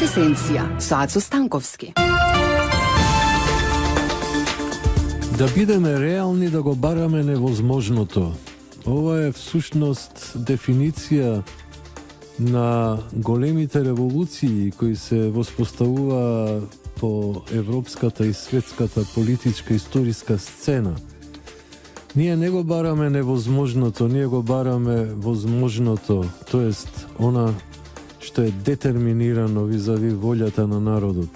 Квинтесенција со Ацо Станковски. Да бидеме реални, да го бараме невозможното. Ова е всушност дефиниција на големите револуции кои се воспоставува по европската и светската политичка историска сцена. Ние не го бараме невозможното, ние го бараме возможното, тоест она што е детерминирано визави волјата на народот.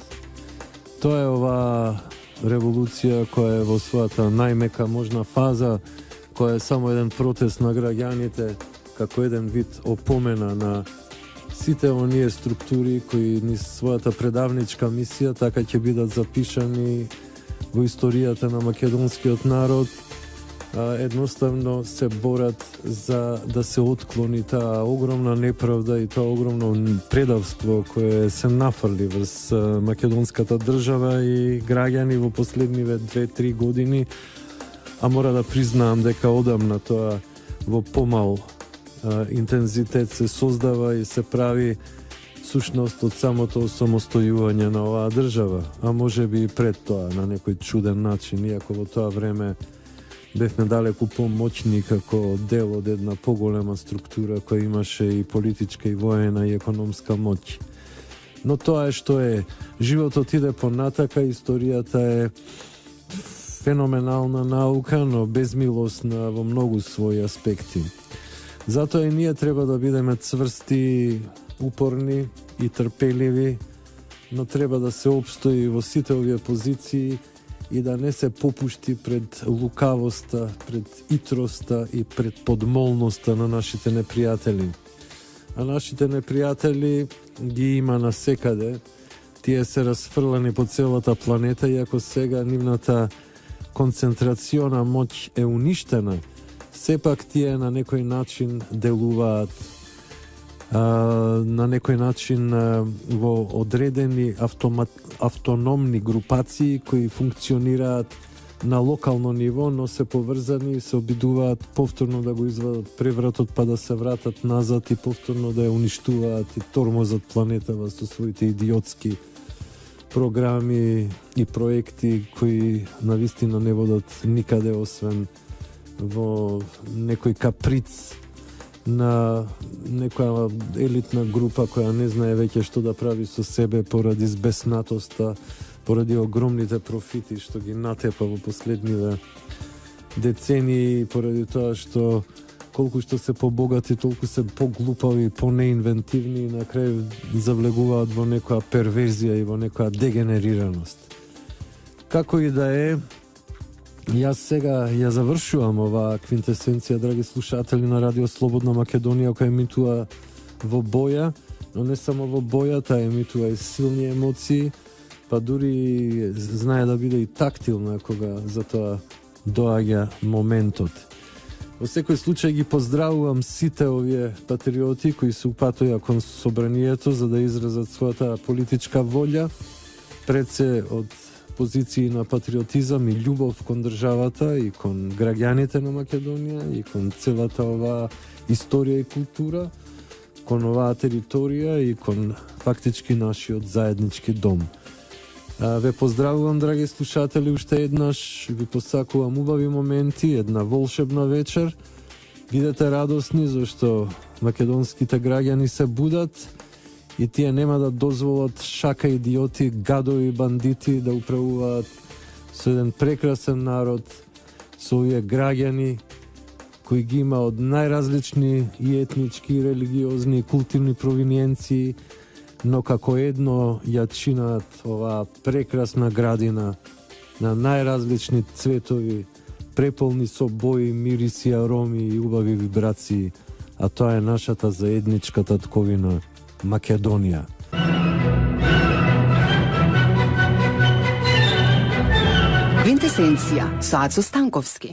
Тоа е оваа револуција која е во својата најмека можна фаза, која е само еден протест на граѓаните, како еден вид опомена на сите оние структури кои низ својата предавничка мисија така ќе бидат запишани во историјата на македонскиот народ, едноставно се борат за да се отклони таа огромна неправда и тоа огромно предавство кое се нафрли врз македонската држава и граѓани во последниве 2-3 години, а мора да признаам дека одамна тоа во помал интензитет се создава и се прави сушност од самото самостојување на оваа држава, а може би и пред тоа на некој чуден начин, иако во тоа време бевме далеку помоćни како дел од една поголема структура која имаше и политичка и воена и економска моќ. Но тоа е што е. Животот иде понатака, историјата е феноменална наука, но безмилосна во многу своји аспекти. Затоа и ние треба да бидеме цврсти, упорни и трпеливи, но треба да се опстои во сите овие позиции и да не се попушти пред лукавоста, пред итроста и пред подмолноста на нашите непријатели. А нашите непријатели ги има насекаде, тие се расфрлани по целата планета, иако сега нивната концентрациона моќ е уништена, сепак тие на некој начин делуваат на некој начин во одредени автономни групации кои функционираат на локално ниво, но се поврзани и се обидуваат повторно да го извадат превратот, па да се вратат назад и повторно да ја уништуваат и тормозат планетава со своите идиотски програми и проекти кои навистина не водат никаде освен во некој каприц на некоја елитна група која не знае веќе што да прави со себе поради збеснатоста, поради огромните профити што ги натепа во последниве децении, поради тоа што колку што се побогати, толку се поглупави, понеинвентивни и на крај завлегуваат во некоја перверзија и во некоја дегенерираност. Како и да е, јас сега ја завршувам оваа квинтесенција, драги слушатели на Радио Слободна Македонија, која емитува во боја, но не само во боја, таа емитува и силни емоции, па дури знае да биде и тактилна кога за тоа доаѓа моментот. Во секој случај ги поздравувам сите овие патриоти кои се упатоја кон собранието за да изразат својата политичка волја, пред се од позиции на патриотизам и љубов кон државата и кон граѓаните на Македонија и кон целата оваа историја и култура, кон оваа територија и кон фактички нашиот заеднички дом. Ве поздравувам, драги слушатели, уште еднаш, ви посакувам убави моменти, една волшебна вечер. Бидете радосни, зашто македонските граѓани се будат и тие нема да дозволат шака идиоти, гадови, бандити да управуваат со еден прекрасен народ, со овие граѓани кои ги има од најразлични и етнички, и религиозни, и културни провиниенции, но како едно ја чинат оваа прекрасна градина на најразлични цветови, преполни со бои, мириси, ароми и убави вибрации, а тоа е нашата заедничка татковина Македонија. Квинтесенција со Ацо Станковски.